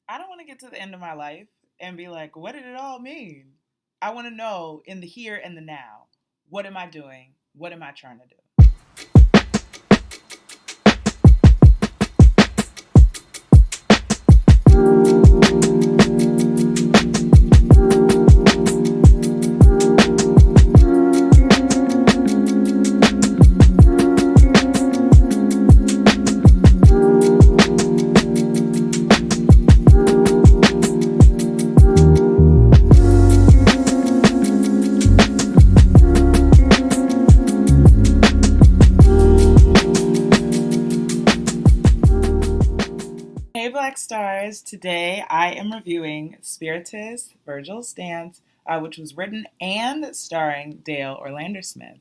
I don't want to get to the end of my life and be like, what did it all mean? I want to know in the here and the now, what am I doing? What am I trying to do? Hey Black Stars, today I am reviewing Spiritus, Virgil's Dance, which was written and starring Dael Orlandersmith.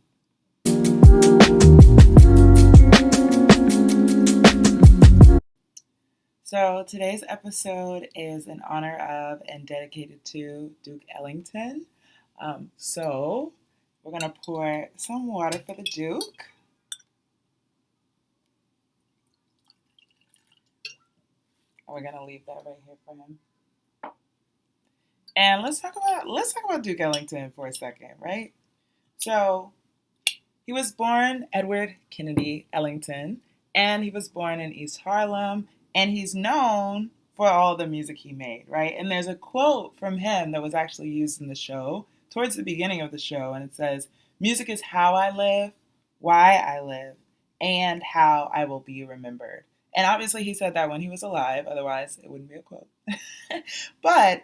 So today's episode is in honor of and dedicated to Duke Ellington. So we're going to pour some water for the Duke. We're going to leave that right here for him. And let's talk about Duke Ellington for a second, right? So he was born Edward Kennedy Ellington, and he was born in East Harlem, and he's known for all the music he made, right? And there's a quote from him that was actually used in the show towards the beginning of the show, and it says, "Music is how I live, why I live, and how I will be remembered." And obviously he said that when he was alive, otherwise it wouldn't be a quote. But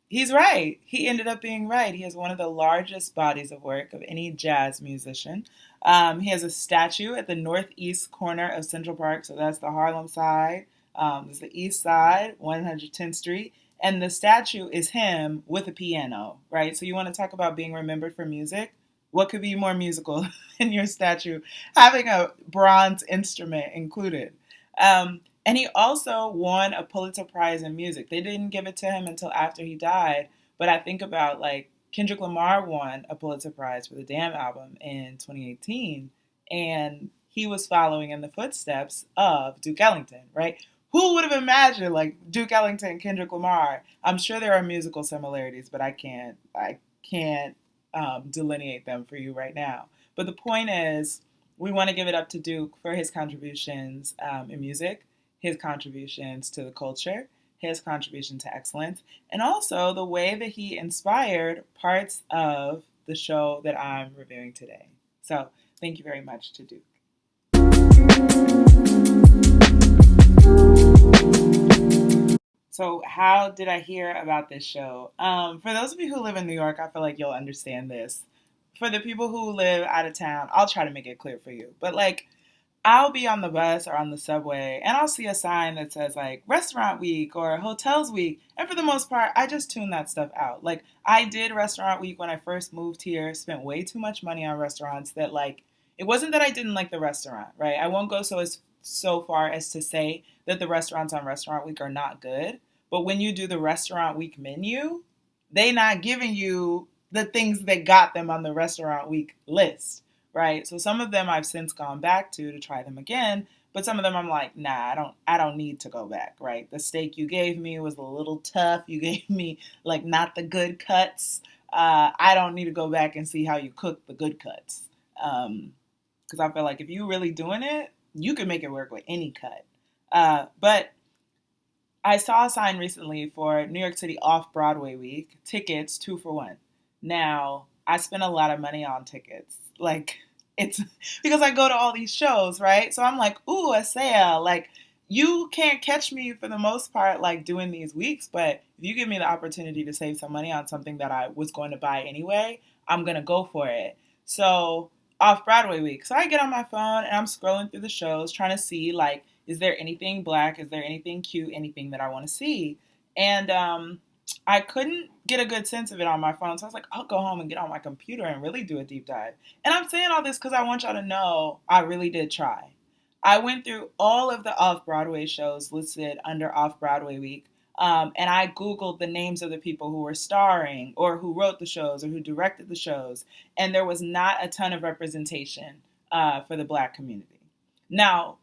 he's right. He ended up being right. He has one of the largest bodies of work of any jazz musician. He has a statue at the northeast corner of Central Park, so that's the Harlem side. There's the east side, 110th Street, and the statue is him with a piano, right? So you want to talk about being remembered for music? What could be more musical than your statue having a bronze instrument included? And he also won a Pulitzer Prize in music. They didn't give it to him until after he died, but I think about like Kendrick Lamar won a Pulitzer Prize for the Damn album in 2018, and he was following in the footsteps of Duke Ellington, right? Who would have imagined like Duke Ellington, Kendrick Lamar? I'm sure there are musical similarities, but I can't delineate them for you right now. But the point is, we want to give it up to Duke for his contributions in music, his contributions to the culture, his contribution to excellence, and also the way that he inspired parts of the show that I'm reviewing today. So thank you very much to Duke. So how did I hear about this show? For those of you who live in New York, I feel like you'll understand this. For the people who live out of town, I'll try to make it clear for you. But like, I'll be on the bus or on the subway and I'll see a sign that says like restaurant week or hotels week. And for the most part, I just tune that stuff out. Like I did restaurant week when I first moved here, spent way too much money on restaurants that like, it wasn't that I didn't like the restaurant, right? I won't go so far as to say that the restaurants on restaurant week are not good. But when you do the restaurant week menu, they not giving you the things that got them on the restaurant week list, right? So some of them I've since gone back to try them again, but some of them I'm like, nah, I don't need to go back, right? The steak you gave me was a little tough. You gave me like not the good cuts. I don't need to go back and see how you cook the good cuts. Because I feel like if you're really doing it, you can make it work with any cut. But I saw a sign recently for New York City Off-Broadway week, tickets 2 for 1. Now, I spend a lot of money on tickets. Like, it's because I go to all these shows, right? So I'm like, ooh, a sale. Like, you can't catch me for the most part, like, doing these weeks. But if you give me the opportunity to save some money on something that I was going to buy anyway, I'm going to go for it. So, Off-Broadway week. So I get on my phone and I'm scrolling through the shows trying to see, like, is there anything black? Is there anything cute? Anything that I want to see? And I couldn't get a good sense of it on my phone. So I was like, I'll go home and get on my computer and really do a deep dive. And I'm saying all this because I want y'all to know I really did try. I went through all of the off-Broadway shows listed under Off-Broadway week. And I Googled the names of the people who were starring or who wrote the shows or who directed the shows. And there was not a ton of representation for the black community. Now,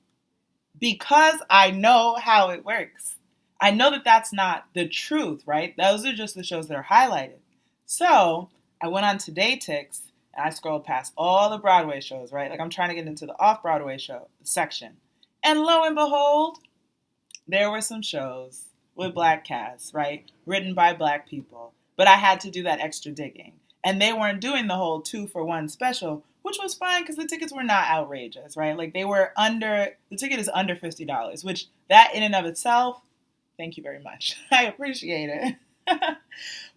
because I know how it works, I know that that's not the truth, right? Those are just the shows that are highlighted. So I went on Today Ticks and I scrolled past all the Broadway shows, right? Like I'm trying to get into the Off-Broadway show section. And lo and behold, there were some shows with black casts, right? Written by black people. But I had to do that extra digging. And they weren't doing the whole 2-for-1 special, which was fine because the tickets were not outrageous, right? Like the ticket is under $50, which that in and of itself, thank you very much. I appreciate it.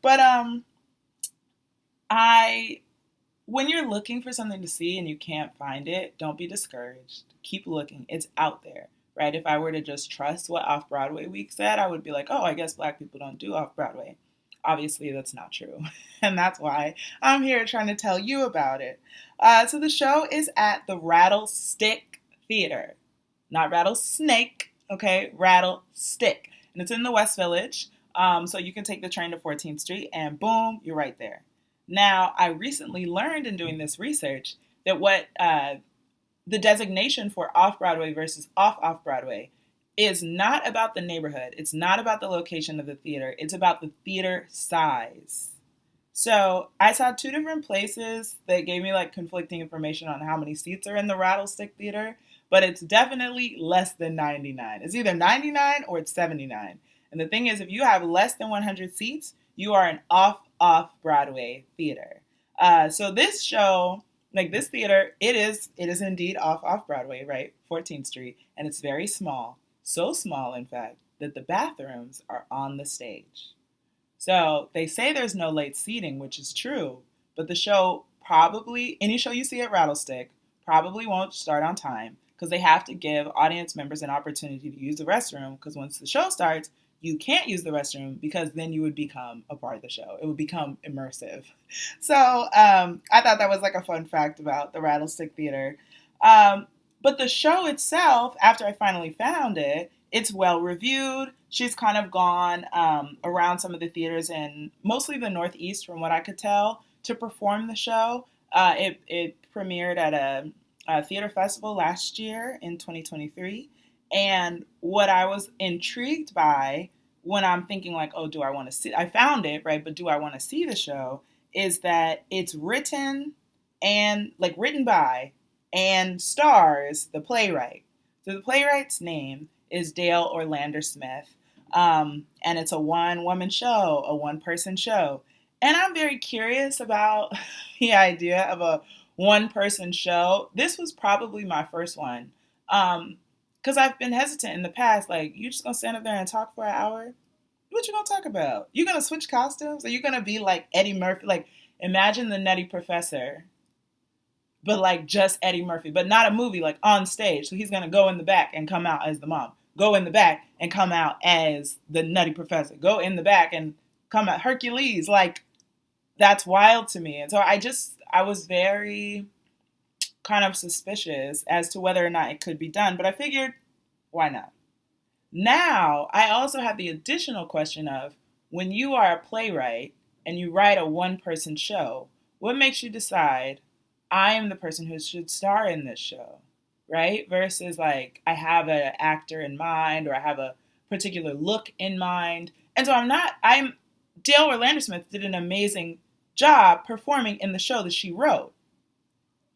But when you're looking for something to see and you can't find it, don't be discouraged. Keep looking. It's out there, right? If I were to just trust what Off-Broadway Week said, I would be like, oh, I guess black people don't do Off-Broadway. Obviously, that's not true. And that's why I'm here trying to tell you about it. So the show is at the Rattlestick Theater. Not Rattlesnake, okay? Rattlestick. And it's in the West Village. So you can take the train to 14th Street and boom, you're right there. Now, I recently learned in doing this research that what the designation for Off-Broadway versus Off-Off-Broadway is not about the neighborhood. It's not about the location of the theater. It's about the theater size. So I saw two different places that gave me like conflicting information on how many seats are in the Rattlestick Theater, but it's definitely less than 99. It's either 99 or it's 79. And the thing is, if you have less than 100 seats, you are an off-Broadway theater. So this show, like this theater, it is indeed off-Broadway, right? 14th Street, and it's very small. So small, in fact, that the bathrooms are on the stage. So they say there's no late seating, which is true, but the show probably, any show you see at Rattlestick, probably won't start on time because they have to give audience members an opportunity to use the restroom because once the show starts, you can't use the restroom because then you would become a part of the show. It would become immersive. So I thought that was like a fun fact about the Rattlestick Theater. But the show itself, after I finally found it, it's well reviewed. She's kind of gone around some of the theaters in mostly the Northeast, from what I could tell, to perform the show. It premiered at a theater festival last year in 2023. And what I was intrigued by when I'm thinking like, oh, do I want to see, I found it, right? But do I want to see the show is that it's written by and stars the playwright. So the playwright's name is Dael Orlandersmith. And it's a one-woman show, a one-person show. And I'm very curious about the idea of a one-person show. This was probably my first one. Because I've been hesitant in the past, like, you just gonna stand up there and talk for an hour? What you gonna talk about? You gonna switch costumes? Are you gonna be like Eddie Murphy? Like, imagine the Nutty Professor, but like just Eddie Murphy, but not a movie, like on stage. So he's gonna go in the back and come out as the mom. Go in the back and come out as the Nutty Professor. Go in the back and come out Hercules. Like, that's wild to me. And so I was very kind of suspicious as to whether or not it could be done, but I figured, why not? Now, I also have the additional question of, when you are a playwright and you write a one-person show, what makes you decide, I am the person who should star in this show, right? Versus like, I have an actor in mind, or I have a particular look in mind. And so Dael Orlandersmith did an amazing job performing in the show that she wrote.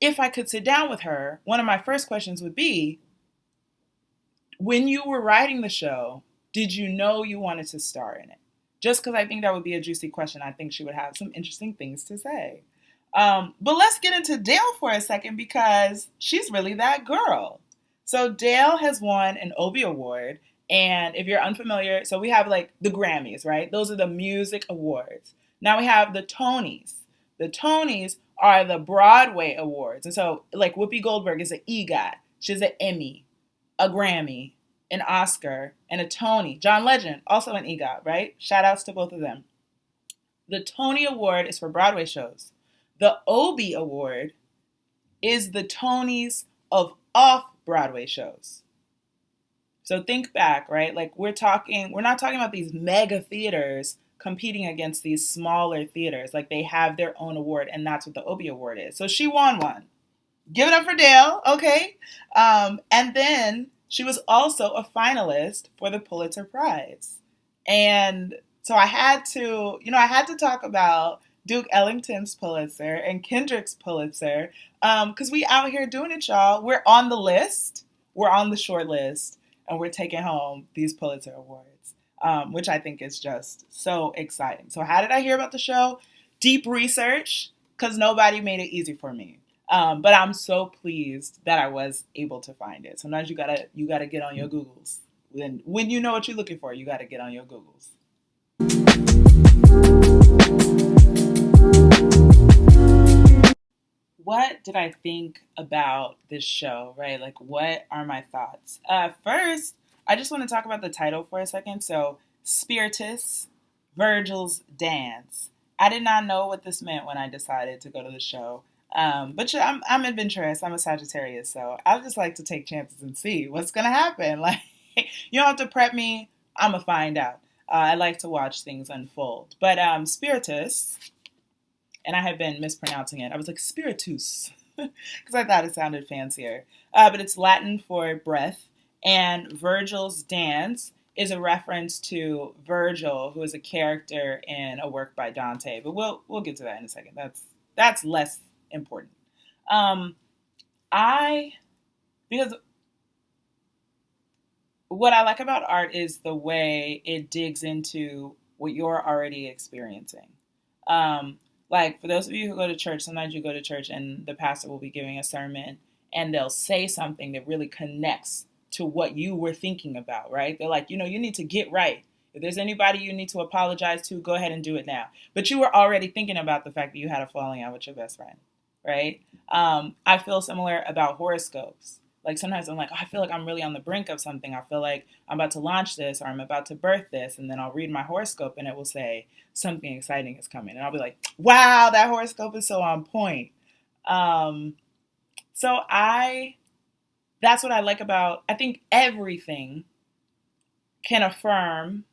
If I could sit down with her, one of my first questions would be, when you were writing the show, did you know you wanted to star in it? Just because I think that would be a juicy question. I think she would have some interesting things to say. But let's get into Dael for a second because she's really that girl. So Dael has won an Obie Award. And if you're unfamiliar, so we have like the Grammys, right? Those are the music awards. Now we have the Tonys. The Tonys are the Broadway awards. And so like Whoopi Goldberg is an EGOT. She's an Emmy, a Grammy, an Oscar, and a Tony. John Legend, also an EGOT, right? Shout outs to both of them. The Tony Award is for Broadway shows. The Obie Award is the Tonys of off-Broadway shows. So think back, right? Like we're not talking about these mega theaters competing against these smaller theaters. Like they have their own award, and that's what the Obie Award is. So she won one. Give it up for Dael, okay? And then she was also a finalist for the Pulitzer Prize. And so I had to talk about Duke Ellington's Pulitzer and Kendrick's Pulitzer, because we out here doing it, y'all. We're on the list. We're on the short list, and we're taking home these Pulitzer Awards, which I think is just so exciting. So how did I hear about the show? Deep research, because nobody made it easy for me. But I'm so pleased that I was able to find it. Sometimes you gotta get on your Googles. When you know what you're looking for, you gotta get on your Googles. What did I think about this show, right? Like, what are my thoughts? First, I just want to talk about the title for a second. So, Spiritus, Virgil's Dance. I did not know what this meant when I decided to go to the show. But I'm adventurous. I'm a Sagittarius, so I just like to take chances and see what's gonna happen. Like, you don't have to prep me. I'm gonna find out. I like to watch things unfold. But Spiritus, and I have been mispronouncing it. I was like Spiritus because I thought it sounded fancier. But it's Latin for breath, and Virgil's dance is a reference to Virgil, who is a character in a work by Dante. But we'll get to that in a second. That's less important. Um, I because what I like about art is the way it digs into what you're already experiencing. Um, like for those of you who go to church, sometimes you go to church and the pastor will be giving a sermon and they'll say something that really connects to what you were thinking about, right? They're like, you need to get right. If there's anybody you need to apologize to, go ahead and do it now. But you were already thinking about the fact that you had a falling out with your best friend, right? I feel similar about horoscopes. Like sometimes I'm like, oh, I feel like I'm really on the brink of something. I feel like I'm about to launch this or I'm about to birth this. And then I'll read my horoscope and it will say something exciting is coming. And I'll be like, wow, that horoscope is so on point. Um, so that's what I like about, I think everything can affirm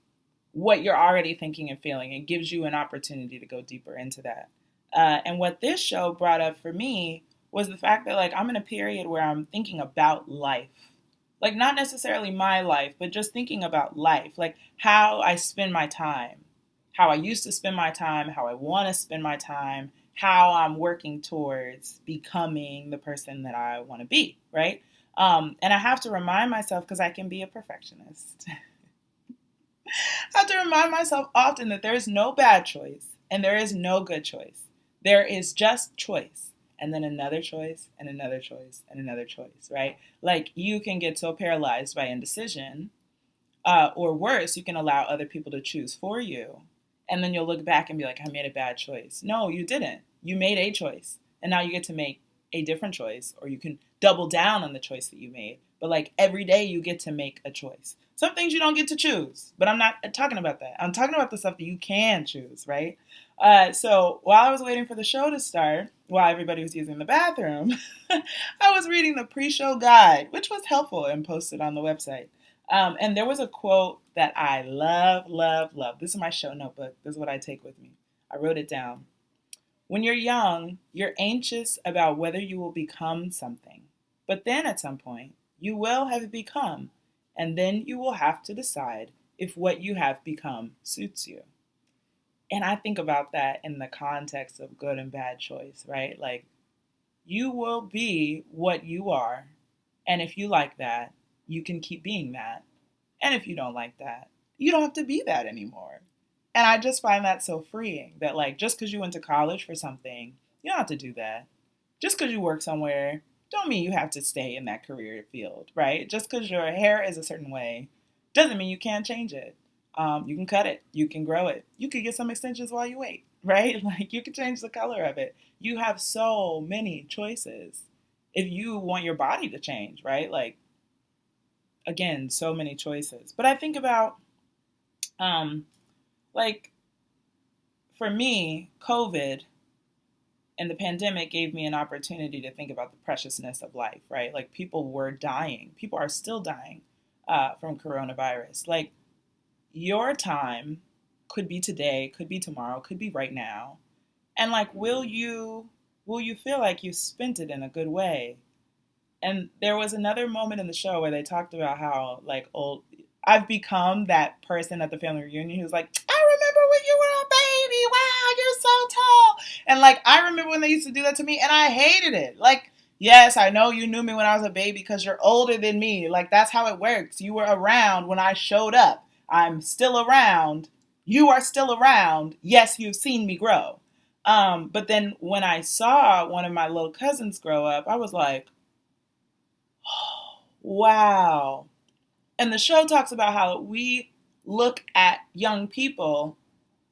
what you're already thinking and feeling. It gives you an opportunity to go deeper into that. And what this show brought up for me was the fact that like I'm in a period where I'm thinking about life. Like not necessarily my life, but just thinking about life, like how I spend my time, how I used to spend my time, how I want to spend my time, how I'm working towards becoming the person that I want to be, right? And I have to remind myself because I can be a perfectionist. I have to remind myself often that there is no bad choice and there is no good choice. There is just choice and then another choice and another choice and another choice, right? Like you can get so paralyzed by indecision, or worse, you can allow other people to choose for you. And then you'll look back and be like, I made a bad choice. No, you didn't. You made a choice. And now you get to make a different choice, or you can double down on the choice that you made. But like every day you get to make a choice. Some things you don't get to choose, but I'm not talking about that. I'm talking about the stuff that you can choose, right? So while I was waiting for the show to start, while everybody was using the bathroom, I was reading the pre-show guide, which was helpful and posted on the website. And there was a quote that I love, love, love. This is my show notebook. This is what I take with me. I wrote it down. When you're young, you're anxious about whether you will become something. But then at some point, you will have become, and then you will have to decide if what you have become suits you. And I think about that in the context of good and bad choice, right? Like, you will be what you are. And if you like that, you can keep being that. And if you don't like that, you don't have to be that anymore. And I just find that so freeing that, like, just because you went to college for something, you don't have to do that. Just because you work somewhere, don't mean you have to stay in that career field, right? Just because your hair is a certain way doesn't mean you can't change it. You can cut it, you can grow it, you could get some extensions while you wait, right? Like you can change the color of it. You have so many choices if you want your body to change, right? Like again, so many choices. But I think about um, like for me, COVID and the pandemic gave me an opportunity to think about the preciousness of life, right? Like people were dying. People are still dying from coronavirus. Like your time could be today, could be tomorrow, could be right now. And like, will you feel like you spent it in a good way? And there was another moment in the show where they talked about how like old I've become that person at the family reunion who's like, I remember when you were a baby. Wow, you're so tall. And like I remember when they used to do that to me and I hated it. Like, yes, I know you knew me when I was a baby because you're older than me. Like that's how it works. You were around when I showed up. I'm still around. You are still around. Yes, you've seen me grow. But then when I saw one of my little cousins grow up, I was like, wow. And the show talks about how we look at young people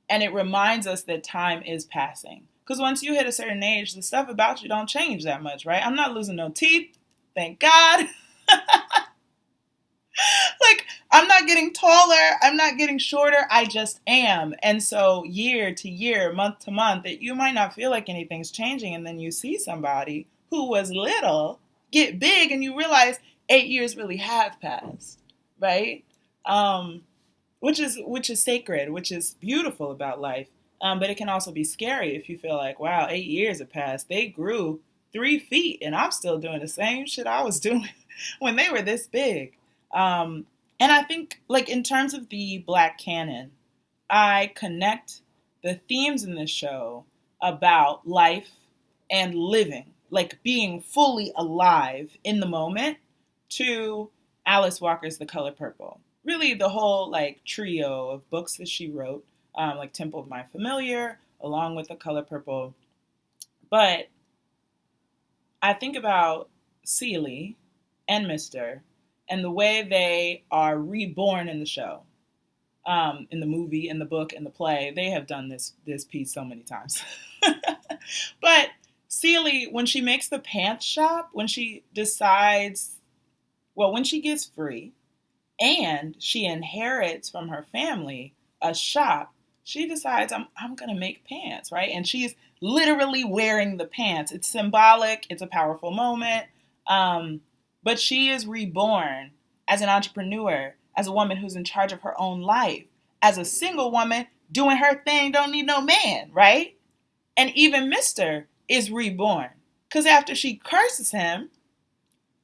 and it reminds us that time is passing. Because once you hit a certain age, the stuff about you don't change that much, right? I'm not losing no teeth, thank God. Like, I'm not getting taller, I'm not getting shorter, I just am. And so, year to year, month to month, that you might not feel like anything's changing, and then you see somebody who was little get big, and you realize 8 years really have passed, right? Um, which is sacred, which is beautiful about life. But it can also be scary if you feel like, wow, 8 years have passed. They grew 3 feet, and I'm still doing the same shit I was doing when they were this big. And I think, like, in terms of the Black canon, I connect the themes in this show about life and living, like being fully alive in the moment, to Alice Walker's The Color Purple. Really, the whole like trio of books that she wrote, like Temple of My Familiar, along with The Color Purple. But I think about Celie and Mister and the way they are reborn in the show, in the movie, in the book, in the play. They have done this piece so many times. But Celie, when she makes the pants shop, when she decides, well, when she gets free and she inherits from her family a shop, she decides, I'm going to make pants, right? And she's literally wearing the pants. It's symbolic. It's a powerful moment. But she is reborn as an entrepreneur, as a woman who's in charge of her own life, as a single woman doing her thing, don't need no man, right? And even Mister is reborn. Because after she curses him,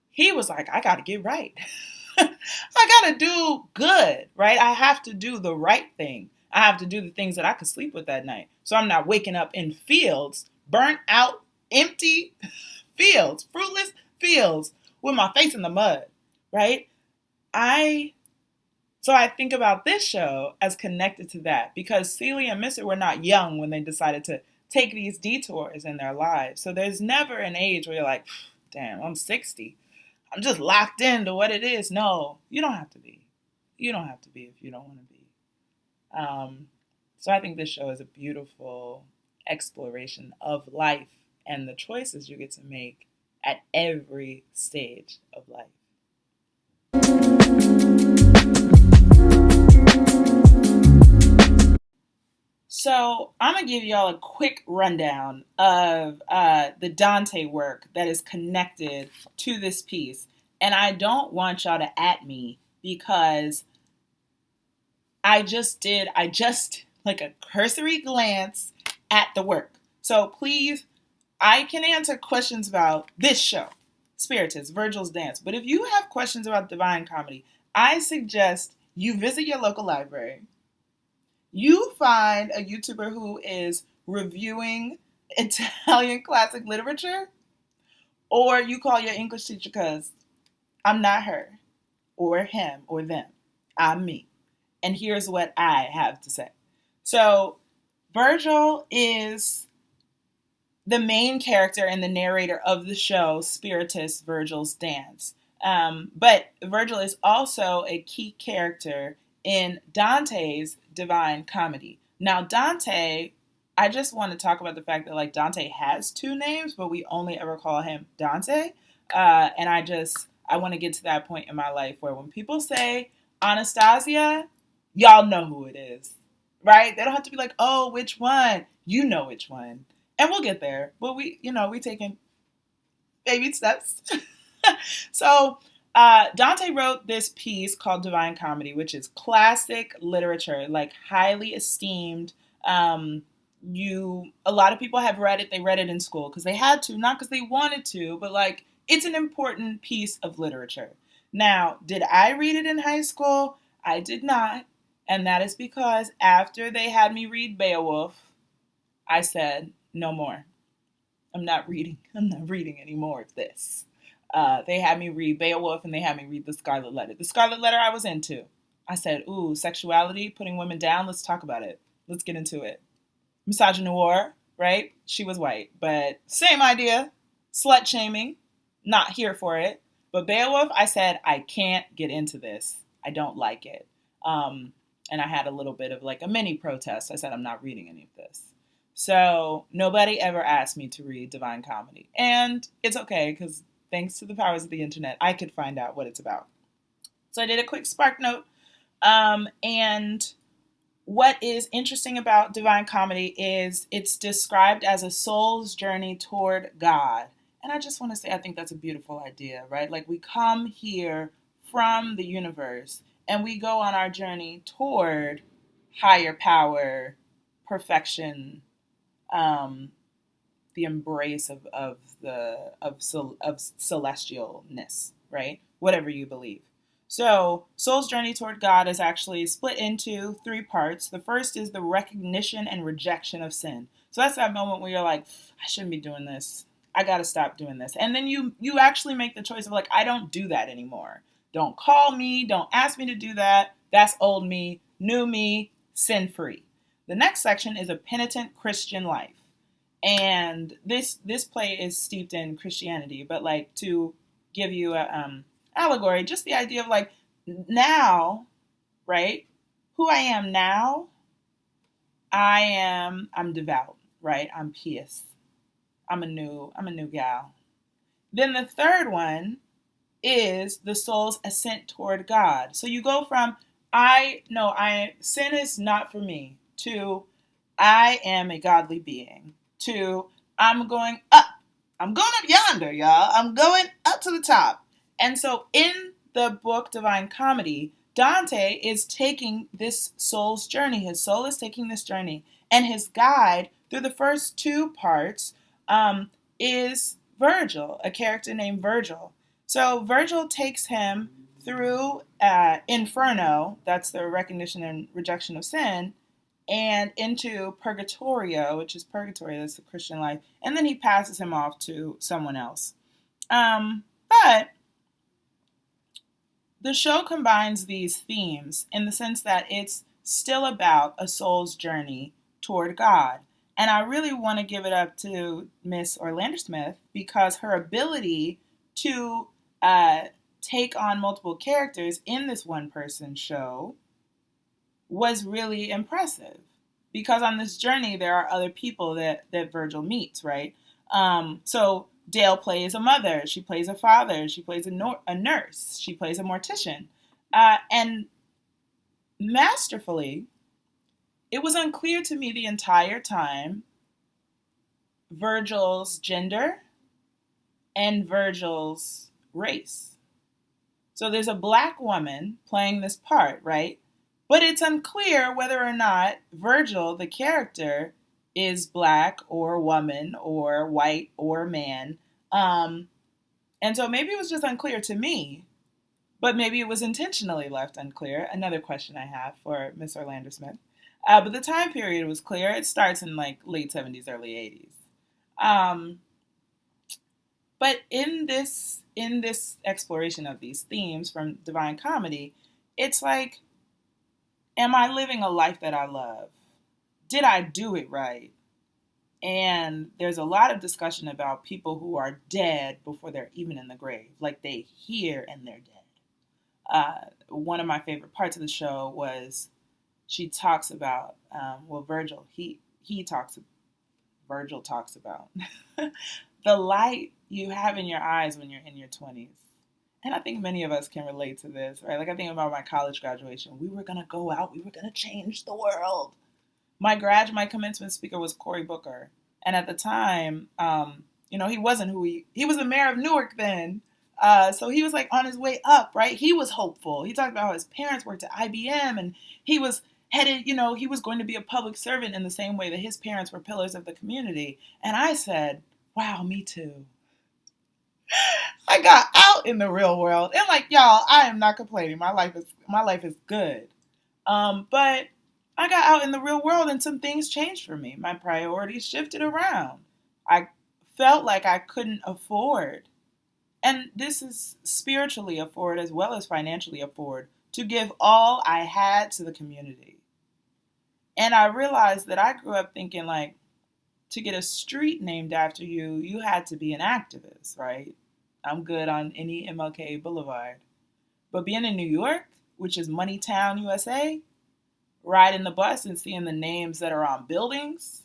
he was like, I got to get right. I got to do good, right? I have to do the right thing. I have to do the things that I could sleep with that night. So I'm not waking up in fields, burnt out, empty fields, fruitless fields with my face in the mud, right? So I think about this show as connected to that because Celia and Mister were not young when they decided to take these detours in their lives. So there's never an age where you're like, damn, I'm 60. I'm just locked into what it is. No, you don't have to be. You don't have to be if you don't want to be. So I think this show is a beautiful exploration of life and the choices you get to make at every stage of life. So I'm going to give y'all a quick rundown of the Dante work that is connected to this piece. And I don't want y'all to at me because I just like a cursory glance at the work. So please, I can answer questions about this show, Spiritus, Virgil's Dance. But if you have questions about Divine Comedy, I suggest you visit your local library. You find a YouTuber who is reviewing Italian classic literature, or you call your English teacher because I'm not her, or him, or them. I'm me. And here's what I have to say. So, Virgil is the main character and the narrator of the show, Spiritus, Virgil's Dance. But Virgil is also a key character in Dante's Divine Comedy. Now, Dante, I just want to talk about the fact that like Dante has two names, but we only ever call him Dante. And I want to get to that point in my life where when people say Anastasia, y'all know who it is, right? They don't have to be like, oh, which one? You know which one. And we'll get there. But we taking baby steps. So Dante wrote this piece called Divine Comedy, which is classic literature, like highly esteemed. A lot of people have read it. They read it in school because they had to, not because they wanted to, but like It's an important piece of literature. Now, did I read it in high school? I did not. And that is because after they had me read Beowulf, I said, no more. I'm not reading any more of this. They had me read Beowulf and they had me read The Scarlet Letter. The Scarlet Letter I was into. I said, ooh, sexuality, putting women down, let's talk about it. Let's get into it. Misogynoir, right? She was white, but same idea. Slut shaming, not here for it. But Beowulf, I said, I can't get into this. I don't like it. And I had a little bit of like a mini protest. I said, I'm not reading any of this. So nobody ever asked me to read Divine Comedy. And it's okay, because thanks to the powers of the internet, I could find out what it's about. So I did a quick spark note. And what is interesting about Divine Comedy is it's described as a soul's journey toward God. And I just want to say, I think that's a beautiful idea, right? Like we come here from the universe and we go on our journey toward higher power, perfection, the embrace of celestialness, right? Whatever you believe. So, Soul's Journey Toward God is actually split into 3 parts. The first is the recognition and rejection of sin. So that's that moment where you're like, I shouldn't be doing this. I got to stop doing this. And then you actually make the choice of like, I don't do that anymore. Don't call me. Don't ask me to do that. That's old me, new me, sin-free. The next section is a penitent Christian life. And this play is steeped in Christianity, but like to give you a allegory, just the idea of like now, right? Who I am now, I'm devout, right? I'm pious. I'm a new gal. Then the third one is the soul's ascent toward God. So you go from sin is not for me to I am a godly being to I'm going up. I'm going up yonder, y'all. I'm going up to the top. And so in the book Divine Comedy, Dante is taking this soul's journey. His soul is taking this journey. And his guide through the first 2 parts is Virgil, a character named Virgil. So Virgil takes him through Inferno, that's the recognition and rejection of sin, and into Purgatorio, which is purgatory, that's the Christian life. And then he passes him off to someone else. But the show combines these themes in the sense that it's still about a soul's journey toward God. And I really want to give it up to Miss Orlandersmith because her ability to take on multiple characters in this one-person show was really impressive. Because on this journey, there are other people that Virgil meets, right? So Dael plays a mother, she plays a father, she plays a nurse, she plays a mortician. And masterfully, it was unclear to me the entire time Virgil's gender and Virgil's race. So there's a black woman playing this part, right? But it's unclear whether or not Virgil, the character, is black or woman or white or man. And so maybe it was just unclear to me, but maybe it was intentionally left unclear. Another question I have for Miss Orlandersmith. But the time period was clear. It starts in like late 70s, early 80s. But in this exploration of these themes from Divine Comedy, it's like, am I living a life that I love? Did I do it right? And there's a lot of discussion about people who are dead before they're even in the grave. Like they hear and they're dead. One of my favorite parts of the show was she talks about, Virgil, Virgil talks about the light you have in your eyes when you're in your 20s. And I think many of us can relate to this, right? Like I think about my college graduation. We were going to go out. We were going to change the world. My commencement speaker was Cory Booker. And at the time, he wasn't he was the mayor of Newark then. So he was like on his way up, right? He was hopeful. He talked about how his parents worked at IBM and he was headed, he was going to be a public servant in the same way that his parents were pillars of the community. And I said, wow, me too. I got out in the real world, and like y'all, I am not complaining. My life is good. But I got out in the real world, and some things changed for me. My priorities shifted around. I felt like I couldn't afford, and this is spiritually afford as well as financially afford, to give all I had to the community. And I realized that I grew up thinking like, to get a street named after you, you had to be an activist, right? I'm good on any MLK Boulevard. But being in New York, which is Money Town, USA, riding the bus and seeing the names that are on buildings,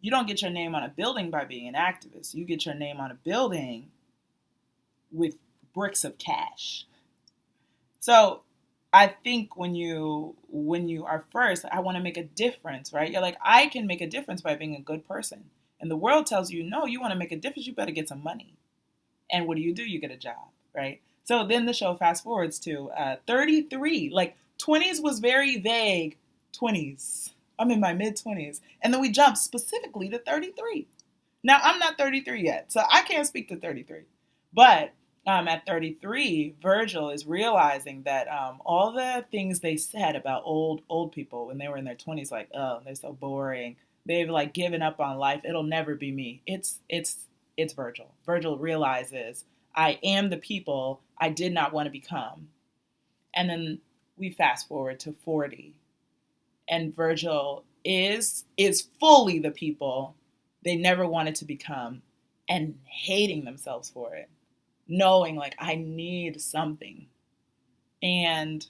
you don't get your name on a building by being an activist. You get your name on a building with bricks of cash. So I think when you are first, I want to make a difference, right? You're like, I can make a difference by being a good person. And the world tells you, no, you want to make a difference, you better get some money. And what do? You get a job, right? So then the show fast forwards to 33. Like 20s was very vague. 20s. I'm in my mid 20s. And then we jump specifically to 33. Now, I'm not 33 yet, so I can't speak to 33. But at 33, Virgil is realizing that all the things they said about old people when they were in their 20s, like, oh, they're so boring. They've like given up on life. It'll never be me. It's Virgil. Virgil realizes I am the people I did not want to become. And then we fast forward to 40, and Virgil is fully the people they never wanted to become, and hating themselves for it, knowing like I need something. And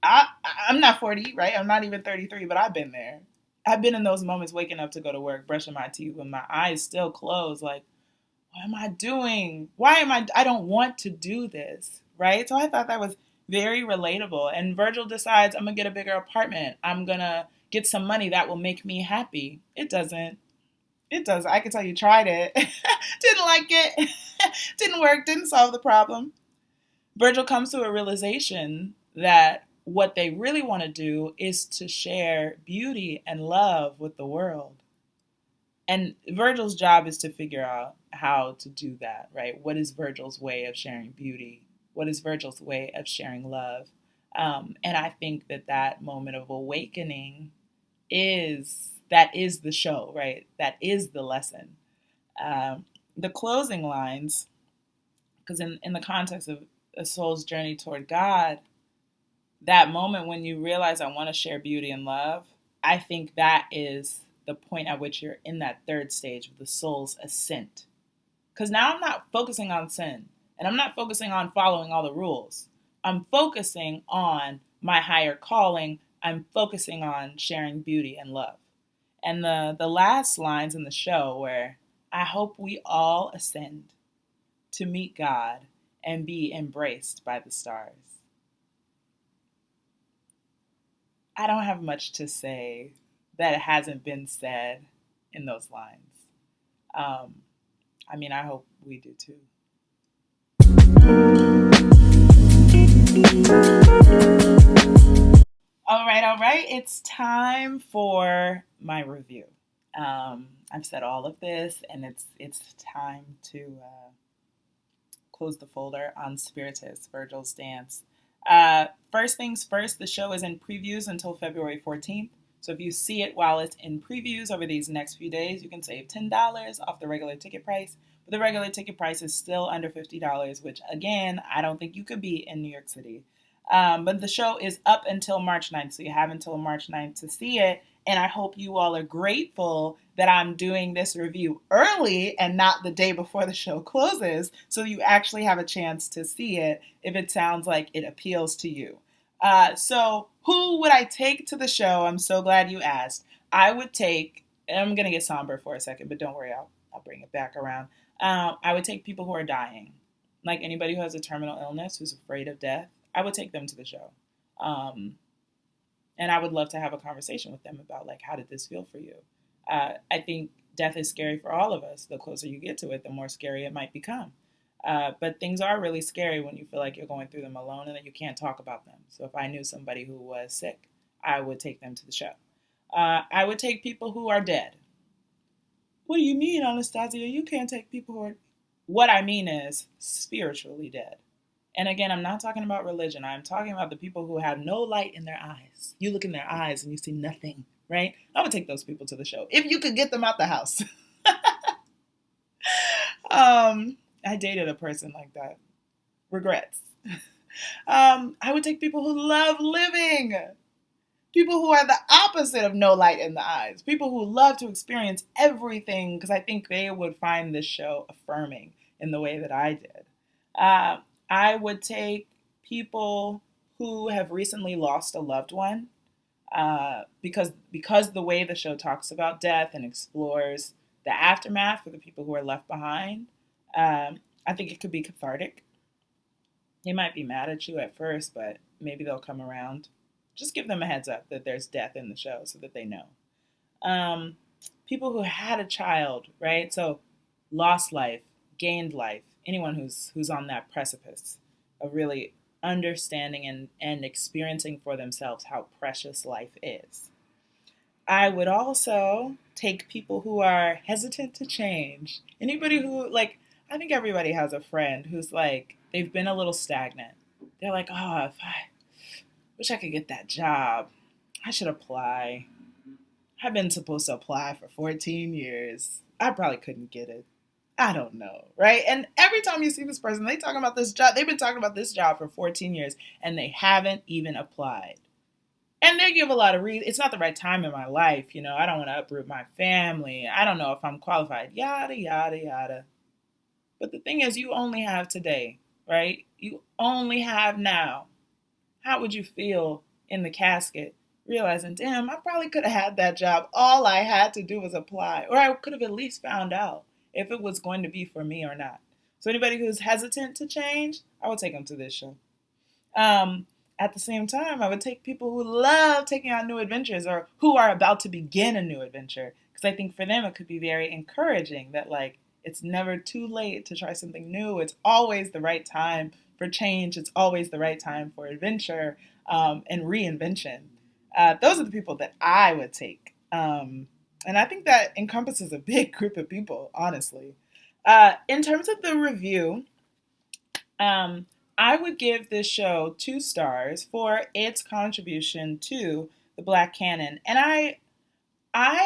I'm not 40, right? I'm not even 33, but I've been there. I've been in those moments waking up to go to work, brushing my teeth with my eyes still closed, like, what am I doing? I don't want to do this, right? So I thought that was very relatable. And Virgil decides, I'm going to get a bigger apartment. I'm going to get some money that will make me happy. It doesn't. It does. I can tell you tried it. Didn't like it. Didn't work. Didn't solve the problem. Virgil comes to a realization that what they really want to do is to share beauty and love with the world. And Virgil's job is to figure out how to do that, right? What is Virgil's way of sharing beauty? What is Virgil's way of sharing love? And I think that moment of awakening that is the show, right? That is the lesson. The closing lines, because in the context of a soul's journey toward God, that moment when you realize I want to share beauty and love, I think that is the point at which you're in that third stage of the soul's ascent. Because now I'm not focusing on sin, and I'm not focusing on following all the rules. I'm focusing on my higher calling. I'm focusing on sharing beauty and love. And the last lines in the show where I hope we all ascend to meet God and be embraced by the stars. I don't have much to say that hasn't been said in those lines. I hope we do too. All right. It's time for my review. I've said all of this, and it's time to close the folder on Spiritus, Virgil's dance. First things first, the show is in previews until February 14th. So if you see it while it's in previews over these next few days, you can save $10 off the regular ticket price. But the regular ticket price is still under $50, which, again, I don't think you could beat in New York City. But the show is up until March 9th, so you have until March 9th to see it. And I hope you all are grateful that I'm doing this review early and not the day before the show closes, so you actually have a chance to see it if it sounds like it appeals to you. So who would I take to the show? I'm so glad you asked. I would take, and I'm going to get somber for a second, but don't worry, I'll bring it back around. I would take people who are dying, like anybody who has a terminal illness, who's afraid of death. I would take them to the show. And I would love to have a conversation with them about, like, how did this feel for you? I think death is scary for all of us. The closer you get to it, the more scary it might become. But things are really scary when you feel like you're going through them alone and that you can't talk about them. So if I knew somebody who was sick, I would take them to the show. I would take people who are dead. What do you mean, Anastasia? You can't take people who are... What I mean is spiritually dead. And again, I'm not talking about religion. I'm talking about the people who have no light in their eyes. You look in their eyes and you see nothing, right? I would take those people to the show if you could get them out the house. I dated a person like that. Regrets. I would take people who love living. People who are the opposite of no light in the eyes. People who love to experience everything, because I think they would find this show affirming in the way that I did. I would take people who have recently lost a loved one, because the way the show talks about death and explores the aftermath for the people who are left behind. I think it could be cathartic. They might be mad at you at first, but maybe they'll come around. Just give them a heads up that there's death in the show so that they know. People who had a child, right? So lost life, gained life. Anyone who's on that precipice of really understanding and experiencing for themselves how precious life is. I would also take people who are hesitant to change. Anybody who, like, I think everybody has a friend who's like, they've been a little stagnant. They're like, oh, if I wish I could get that job. I should apply. I've been supposed to apply for 14 years. I probably couldn't get it. I don't know, right? And every time you see this person, they talking about this job. They've been talking about this job for 14 years, and they haven't even applied. And they give a lot of reasons. It's not the right time in my life. You know, I don't want to uproot my family. I don't know if I'm qualified. Yada, yada, yada. But the thing is, you only have today, right? You only have now. How would you feel in the casket realizing, damn, I probably could have had that job. All I had to do was apply. Or I could have at least found out if it was going to be for me or not. So anybody who's hesitant to change, I would take them to this show. At the same time, I would take people who love taking on new adventures or who are about to begin a new adventure. Because I think for them, it could be very encouraging that, like, it's never too late to try something new. It's always the right time for change. It's always the right time for adventure and reinvention. Those are the people that I would take. And I think that encompasses a big group of people, honestly. In terms of the review, I would give this show 2 stars for its contribution to the Black canon. And I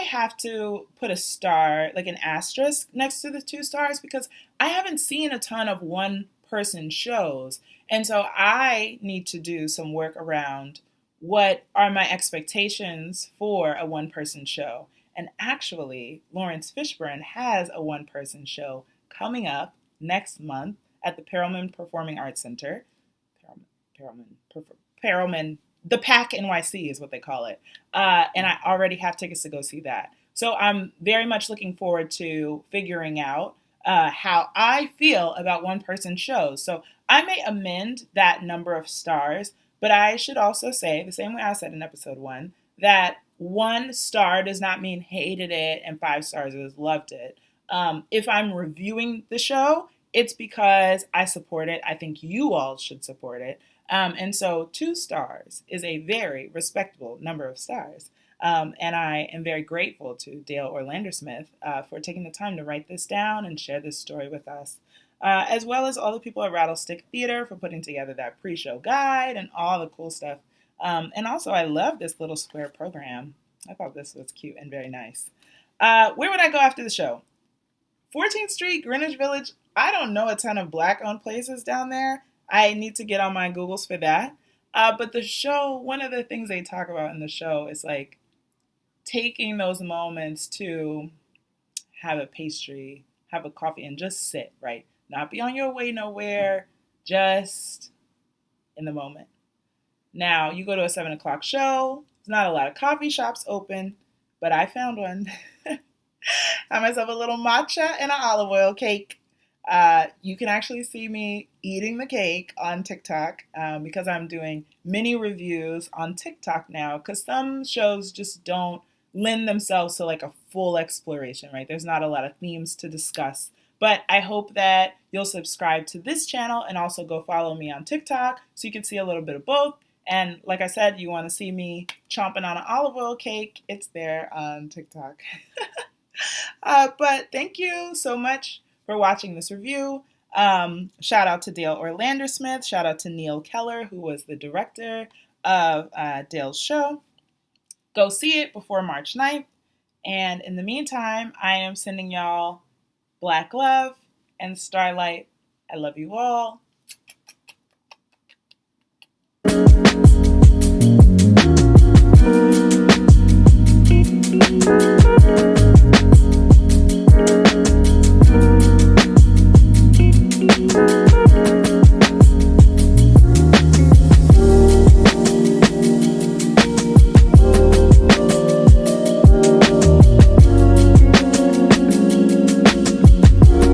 have to put a star, like an asterisk, next to the 2 stars because I haven't seen a ton of one-person shows. And so I need to do some work around what are my expectations for a one-person show. And actually, Lawrence Fishburne has a one-person show coming up next month at the Perelman Performing Arts Center. Perelman, the PAC NYC is what they call it. And I already have tickets to go see that. So I'm very much looking forward to figuring out how I feel about one-person shows. So I may amend that number of stars, but I should also say, the same way I said in episode 1, that 1 star does not mean hated it and 5 stars is loved it. If I'm reviewing the show, it's because I support it. I think you all should support it. And so 2 stars is a very respectable number of stars. And I am very grateful to Dael Orlandersmith for taking the time to write this down and share this story with us, as well as all the people at Rattlestick Theater for putting together that pre-show guide and all the cool stuff. And also, I love this little square program. I thought this was cute and very nice. Where would I go after the show? 14th Street, Greenwich Village. I don't know a ton of Black-owned places down there. I need to get on my Googles for that. But the show, one of the things they talk about in the show is like taking those moments to have a pastry, have a coffee, and just sit, right? Not be on your way nowhere, just in the moment. Now, you go to a 7 o'clock show. There's not a lot of coffee shops open, but I found one. I myself a little matcha and an olive oil cake. You can actually see me eating the cake on TikTok because I'm doing mini reviews on TikTok now because some shows just don't lend themselves to like a full exploration, right? There's not a lot of themes to discuss. But I hope that you'll subscribe to this channel and also go follow me on TikTok so you can see a little bit of both. And like I said, you want to see me chomping on an olive oil cake, it's there on TikTok. But thank you so much for watching this review. Shout out to Dael Orlandersmith. Shout out to Neil Keller, who was the director of Dael's show. Go see it before March 9th. And in the meantime, I am sending y'all black love and starlight. I love you all. Thank you.